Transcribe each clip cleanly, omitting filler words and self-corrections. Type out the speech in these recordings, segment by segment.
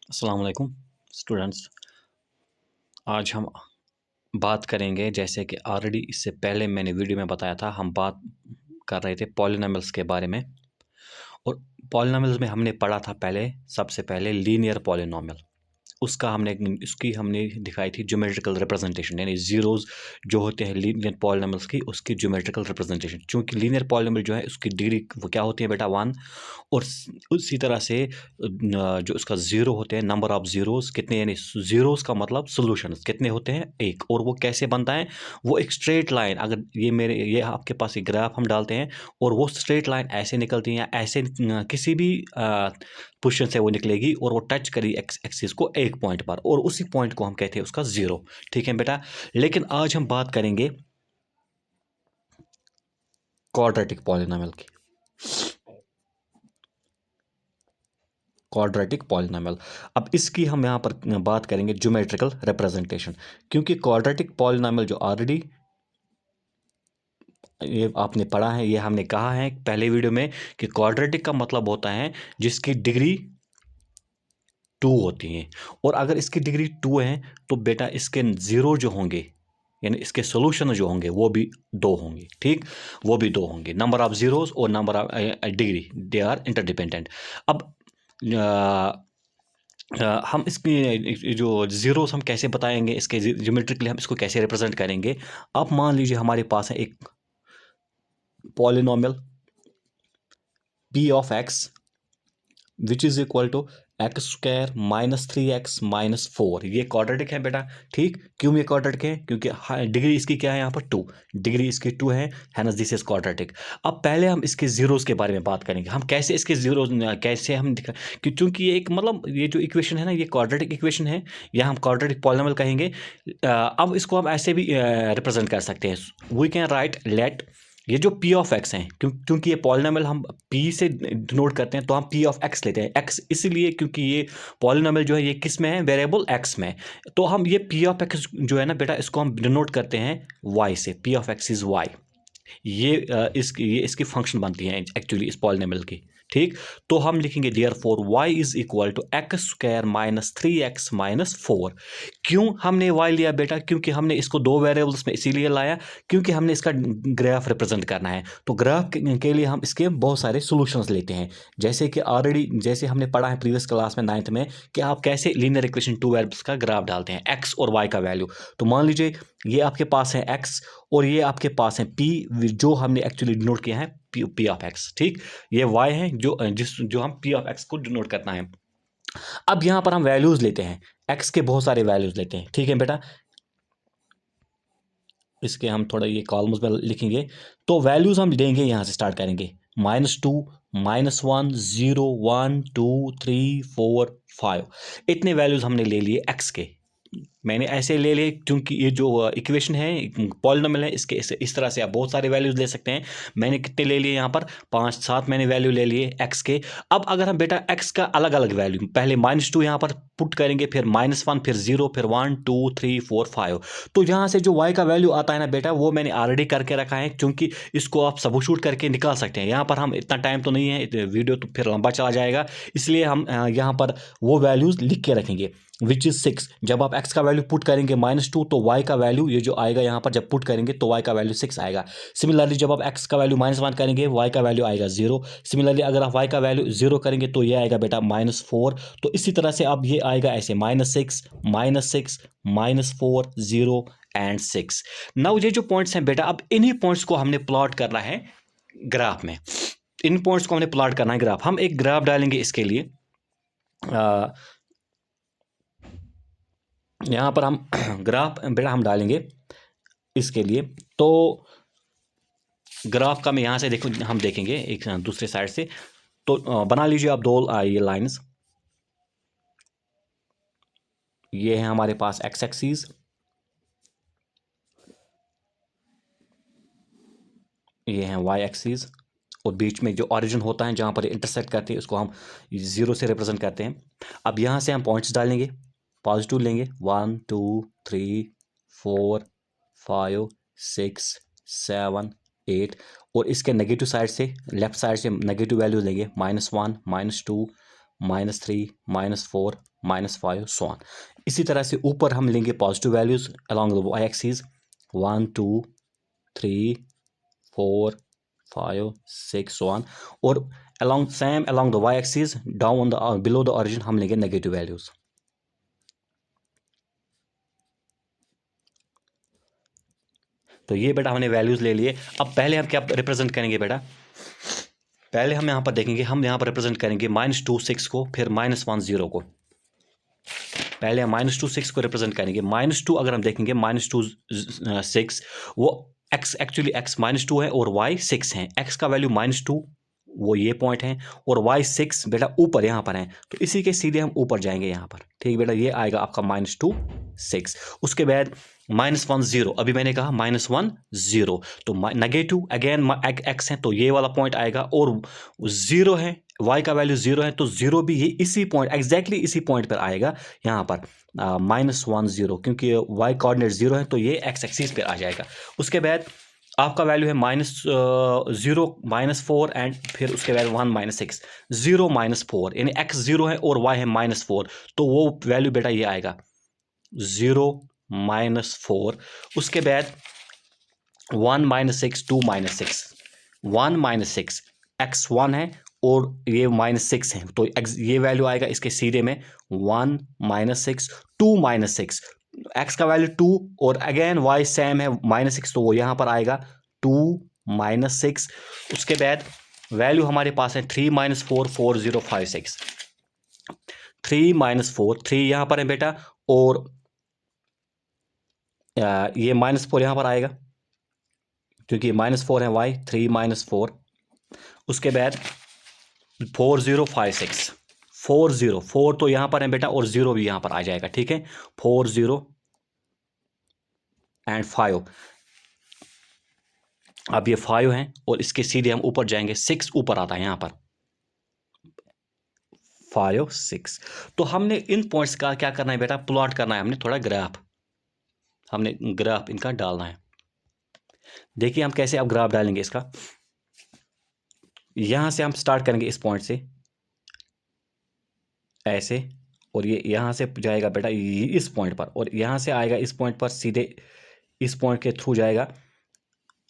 अस्सलाम वालेकुम स्टूडेंट्स। आज हम बात करेंगे, जैसे कि ऑलरेडी इससे पहले मैंने वीडियो में बताया था, हम बात कर रहे थे पॉलिनॉमियल्स के बारे में। और पॉलिनॉमियल्स में हमने पढ़ा था सबसे पहले लीनियर पॉलिनॉमियल। उसकी हमने दिखाई थी ज्योमेट्रिकल रिप्रेजेंटेशन, यानी ज़ीरोज़ जो होते हैं लीनियर पॉलिनॉमियल्स की, उसकी ज्योमेट्रिकल रिप्रेजेंटेशन। चूँकि लीनियर पॉलिनॉमियल जो है उसकी डिग्री वो क्या होती है बेटा 1। और उसी तरह से जो उसका ज़ीरो होते हैं, नंबर ऑफ़ ज़ीरोज़ कितने, यानी ज़ीरोज़ का मतलब सॉल्यूशंस कितने होते हैं, एक। और वो कैसे बनता है, वो एक स्ट्रेट लाइन, अगर ये आपके पास एक ग्राफ हम डालते हैं और वो स्ट्रेट लाइन ऐसे निकलती है, ऐसे किसी भी पोजीशन से वो निकलेगी और वो टच करी एक्स एक्सिस को एक पॉइंट पर, और उसी पॉइंट को हम कहते हैं उसका ज़ीरो। ठीक है बेटा। लेकिन आज हम बात करेंगे क्वाड्रेटिक पॉलिनॉमियल की। क्वाड्रेटिक पॉलिनॉमियल, अब इसकी हम यहाँ पर बात करेंगे ज्योमेट्रिकल रिप्रेजेंटेशन। क्योंकि क्वाड्रेटिक पॉलिनॉमियल जो ऑलरेडी ये आपने पढ़ा है, ये हमने कहा है पहले वीडियो में कि क्वाड्रेटिक का मतलब होता है जिसकी डिग्री 2 होती है। और अगर इसकी डिग्री 2 है तो बेटा इसके ज़ीरो जो होंगे, यानी इसके सॉल्यूशन जो होंगे वो भी 2 होंगे। ठीक, वो भी 2 होंगे। नंबर ऑफ ज़ीरोज़ और number of degree, they are interdependent. अब हम इसकी जो ज़ीरोज़ हम कैसे बताएँगे, इसके ज्योमेट्रिकली हम इसको कैसे रिप्रेज़ेंट करेंगे। अब मान लीजिए हमारे पास है एक polynomial p of x which is equal to x square minus 3x minus 4। ये क्वाड्रेटिक है बेटा। ठीक, क्यों ये क्वाड्रेटिक है? क्योंकि डिग्री इसकी क्या है यहाँ पर 2, डिग्री इसकी 2 है, हैंस दिस इज क्वाड्रेटिक। अब पहले हम इसके जीरोस के बारे में बात करेंगे, हम कैसे इसके जीरोस कैसे हम दिखा, कि चूंकि ये एक मतलब ये जो इक्वेशन है ना, ये क्वाड्रेटिक इक्वेशन है, या हम क्वाड्रेटिक पॉलिनॉमियल कहेंगे। अब इसको हम ऐसे भी रिप्रेजेंट कर सकते हैं। वी कैन राइट लेट ये जो p ऑफ x हैं, क्योंकि ये पॉलिनॉमियल हम p से डिनोट करते हैं, तो हम p ऑफ x लेते हैं। x इसलिए क्योंकि ये पॉलिनॉमियल जो है ये किस में है, वेरिएबल x में। तो हम ये p ऑफ x जो है ना बेटा, इसको हम डिनोट करते हैं y से। p of x is y। ये इसकी फंक्शन बनती है एक्चुअली इस पॉलिनॉमियल की। ठीक, तो हम लिखेंगे therefore y is equal to x square minus 3x minus 4। क्यों हमने y लिया बेटा? क्योंकि हमने इसको दो वेरिएबल्स में इसीलिए लाया क्योंकि हमने इसका ग्राफ रिप्रेजेंट करना है। तो ग्राफ के लिए हम इसके बहुत सारे सॉल्यूशंस लेते हैं, जैसे कि ऑलरेडी जैसे हमने पढ़ा है प्रीवियस क्लास में 9th में, कि आप कैसे लीनियर इक्वेशन टू वेरिएबल्स का ग्राफ डालते हैं, x और y का वैल्यू। तो मान लीजिए ये आपके पास है x और ये आपके पास है p, जो हमने एक्चुअली डिनोट किया है p ऑफ x। ठीक, ये y है जो हम p ऑफ x को डिनोट करना है। अब यहां पर हम वैल्यूज लेते हैं, x के बहुत सारे वैल्यूज लेते हैं। ठीक है बेटा, इसके हम थोड़ा ये कॉलम्स में लिखेंगे। तो वैल्यूज हम देंगे, यहां से स्टार्ट करेंगे -2 -1 0 1 2 3 4 5। इतने वैल्यूज हमने ले लिए x के। मैंने ऐसे ले लिए क्योंकि ये जो इक्वेशन है पॉलिनॉमियल है, इसके इस तरह से आप बहुत सारे वैल्यूज ले सकते हैं। मैंने कितने ले लिए यहाँ पर 5-7 मैंने वैल्यू ले लिए x के। अब अगर हम बेटा x का अलग अलग वैल्यू, पहले -2 यहाँ पर पुट करेंगे, फिर -1, फिर 0, फिर 1 2 3 4 5। तो यहाँ से जो y का वैल्यू आता है ना बेटा, वो मैंने ऑलरेडी करके रखा है, क्योंकि इसको आप सबूशूट करके निकाल सकते हैं। यहाँ पर हम इतना टाइम तो नहीं है, वीडियो तो फिर लंबा चला जाएगा, इसलिए हम यहाँ पर वो वैल्यूज लिख के रखेंगे विच इज 6। जब आप x का वैल्यू पुट करेंगे -2, तो y का वैल्यू ये जो आएगा यहाँ पर जब पुट करेंगे तो y का वैल्यू 6 आएगा। सिमिलरली जब आप x का वैल्यू -1 करेंगे, y का वैल्यू आएगा 0। सिमिलरली अगर आप y का वैल्यू 0 करेंगे तो ये आएगा बेटा -4। तो इसी तरह से अब ये आएगा ऐसे -6 -6 -4 0 एंड 6। नाउ ये जो पॉइंट्स हैं बेटा, अब इन्हीं पॉइंट्स को हमने प्लॉट करना है ग्राफ में। इन पॉइंट्स को हमने प्लॉट करना है ग्राफ। हम एक ग्राफ डालेंगे इसके लिए। यहाँ पर हम ग्राफ बेटा हम डालेंगे इसके लिए। तो ग्राफ का मैं यहाँ से देखो, हम देखेंगे एक दूसरे साइड से। तो बना लीजिए आप दो ये लाइंस। ये है हमारे पास एक्स एक्सिस, ये है वाई एक्सिस, और बीच में जो ओरिजिन होता है जहाँ पर इंटरसेक्ट करते हैं उसको हम 0 से रिप्रेजेंट करते हैं। अब यहाँ से हम पॉइंट्स डालेंगे, पॉजिटिव लेंगे 1 2 3 4 5 6 7 8। और इसके नेगेटिव साइड से, लेफ्ट साइड से नेगेटिव वैल्यू लेंगे -1 -2 -3 -4 -5 सो ऑन। इसी तरह से ऊपर हम लेंगे positive values along the Y axis 1 2 3 4 5 6 so on, और along the y axis down the below the origin हम लेंगे नेगेटिव वैल्यूज। तो ये बेटा हमने वैल्यूज ले लिए। अब पहले हम क्या रिप्रेजेंट करेंगे बेटा, पहले हम यहाँ पर देखेंगे, हम यहाँ पर रिप्रेजेंट करेंगे -2 6 को, फिर -1 0 को। पहले हम -2 6 को रिप्रेजेंट करेंगे। -2 अगर हम देखेंगे -2 6 वो x एक्चुअली x -2 है और y 6 है। x का वैल्यू -2 वो ये पॉइंट है, और y 6 बेटा ऊपर यहाँ पर है, तो इसी के सीधे हम ऊपर जाएंगे यहाँ पर। ठीक बेटा, ये आएगा आपका -2 6। उसके बाद -1 0, अभी मैंने कहा -1 0, तो नेगेटिव अगेन x है, तो ये वाला पॉइंट आएगा, और 0 है, y का वैल्यू 0 है, तो 0 भी ये इसी पॉइंट एग्जैक्टली इसी पॉइंट पर आएगा यहाँ पर -1 0, क्योंकि y कोऑर्डिनेट 0 है, तो ये x एक्सिस पे आ जाएगा। उसके बाद आपका वैल्यू है -0 -4 एंड फिर उसके बाद 1 -6 0 -4, यानी x 0 है और y है -4, तो वो वैल्यू बेटा ये आएगा 0 -4। उसके बाद 1 -6 2 -6 1 -6 x 1 है और ये -6 है, तो ये वैल्यू आएगा इसके सीधे में 1 -6 2 -6, x का वैल्यू 2 और अगेन y सेम है -6, तो वो यहाँ पर आएगा 2 -6। उसके बाद वैल्यू हमारे पास है 3 -4 4 0 5 6, 3 -4 3 यहाँ पर है बेटा, और ये -4 यहाँ पर आएगा क्योंकि -4 है y, 3 -4। उसके बाद 4 0 5 6 4 0 4 तो यहाँ पर है बेटा, और 0 भी यहाँ पर आ जाएगा। ठीक है, 4 0 एंड 5, अब ये 5 है और इसके सीधे हम ऊपर जाएंगे, 6 ऊपर आता है यहाँ पर 5 6। तो हमने इन पॉइंट्स का क्या करना है बेटा, प्लॉट करना है, हमने थोड़ा ग्राफ, हमने ग्राफ इनका डालना है। देखिए हम कैसे अब ग्राफ डालेंगे इसका। यहां से हम स्टार्ट करेंगे इस पॉइंट से ऐसे, और ये यहां से जाएगा बेटा इस पॉइंट पर, और यहां से आएगा इस पॉइंट पर, सीधे इस पॉइंट के थ्रू जाएगा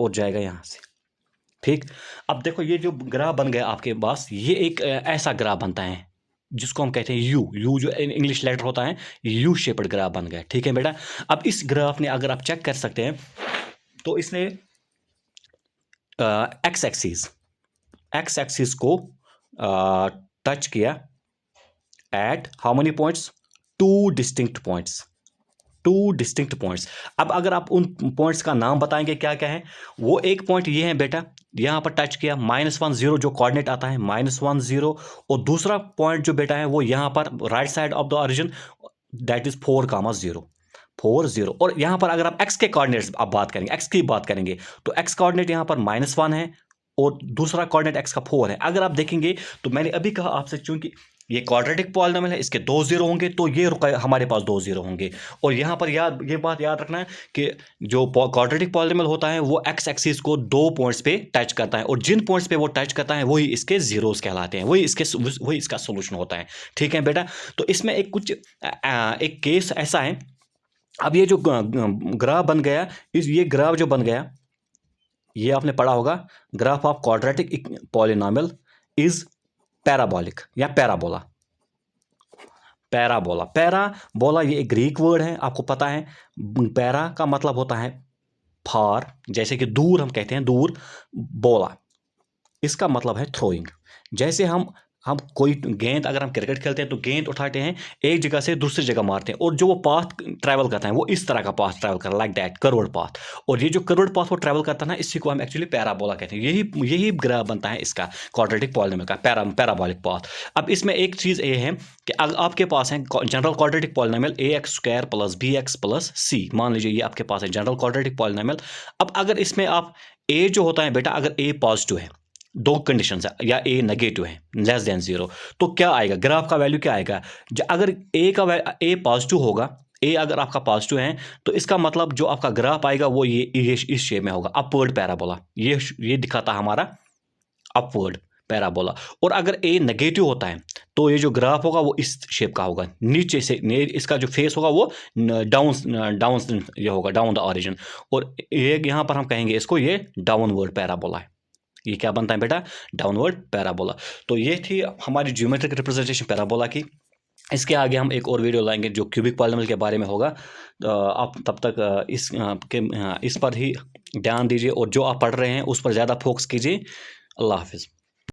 और जाएगा यहां से। ठीक, अब देखो ये जो ग्राफ बन गया आपके पास, ये एक ऐसा ग्राफ बनता है जिसको हम कहते हैं यू जो इंग्लिश लेटर होता है, यू शेप्ड ग्राफ बन गया। ठीक है बेटा, अब इस ग्राफ ने अगर आप चेक कर सकते हैं तो इसने एक्स एक्सिस को टच किया at how many points, two distinct points. अब अगर आप उन पॉइंट्स का नाम बताएंगे क्या क्या है, वो एक पॉइंट ये है बेटा, यहां पर टच किया -1 0 जो कोऑर्डिनेट आता है -1 0, और दूसरा पॉइंट जो बेटा है वो यहां पर right side of the origin, that is 4 0, और यहां पर अगर आप x के कोऑर्डिनेट्स आप बात करेंगे, x की बात करेंगे, तो x कोऑर्डिनेट यहां पर -1 है और दूसरा कोऑर्डिनेट x का 4 है। अगर आप देखेंगे तो मैंने अभी कहा आपसे, चूंकि ये क्वाड्रेटिक पॉलिनोमियल है, इसके 2 0 होंगे, तो ये हमारे पास 2 0 होंगे। और यहाँ पर ये बात याद रखना है कि जो क्वाड्रेटिक पॉलिनोमियल होता है वो एक्स एक्सिस को 2 पॉइंट्स पे टच करता है, और जिन पॉइंट्स पे वो टच करता है वही इसके जीरोस कहलाते हैं, वही इसका सोल्यूशन होता है। ठीक है बेटा, तो इसमें एक केस ऐसा है। अब ये जो ग्राफ बन गया, ये ग्राफ जो बन गया, ये आपने पढ़ा होगा, graph of quadratic polynomial is parabolic या पैराबोला ये एक ग्रीक वर्ड है, आपको पता है। पैरा का मतलब होता है फार, जैसे कि दूर हम कहते हैं दूर, बोला इसका मतलब है थ्रोइंग। जैसे हम कोई गेंद, अगर हम क्रिकेट खेलते हैं तो गेंद उठाते हैं, एक जगह से दूसरी जगह मारते हैं, और जो वो पाथ ट्रैवल करता है वो इस तरह का पाथ ट्रैवल करता है, लाइक दैट कर्व्ड पाथ। और ये जो कर्व्ड पाथ वो ट्रैवल करता है ना, इसी को हम एक्चुअली पैराबोला कहते हैं। यही ग्राफ बनता है इसका, क्वाड्रेटिक पॉलिनोमियल का पैराबोलिक पाथ। अब इसमें एक चीज़ ये है कि अगर आपके पास है general quadratic polynomial ax² + bx + c, मान लीजिए ये आपके पास है जनरल क्वाड्रेटिक पॉलिनोमियल। अब अगर इसमें आप a जो होता है बेटा, अगर a पॉजिटिव है, 2 कंडीशन है, या a नेगेटिव है <0, तो क्या आएगा, ग्राफ का वैल्यू क्या आएगा। अगर a पॉजिटिव होगा, a अगर आपका पॉजिटिव है, तो इसका मतलब जो आपका ग्राफ आएगा वो ये इस शेप में होगा, अपवर्ड पैराबोला। ये दिखाता हमारा अपवर्ड पैराबोला। और अगर ए नेगेटिव होता है तो ये जो ग्राफ होगा वो इस शेप का होगा, नीचे से इसका जो फेस होगा वो डाउन डाउन ये होगा, डाउन द ऑरिजिन। और ये यहाँ पर हम कहेंगे इसको ये डाउनवर्ड पैराबोला है। ये क्या बनता है बेटा? Downward parabola. तो ये थी हमारी ज्योमेट्रिक रिप्रेजेंटेशन पैराबोला की। इसके आगे हम एक और वीडियो लाएंगे जो क्यूबिक पॉलिनॉमियल के बारे में होगा। आप तब तक इस पर ही ध्यान दीजिए और जो आप पढ़ रहे हैं उस पर ज़्यादा फोकस कीजिए। अल्लाह हाफिज़।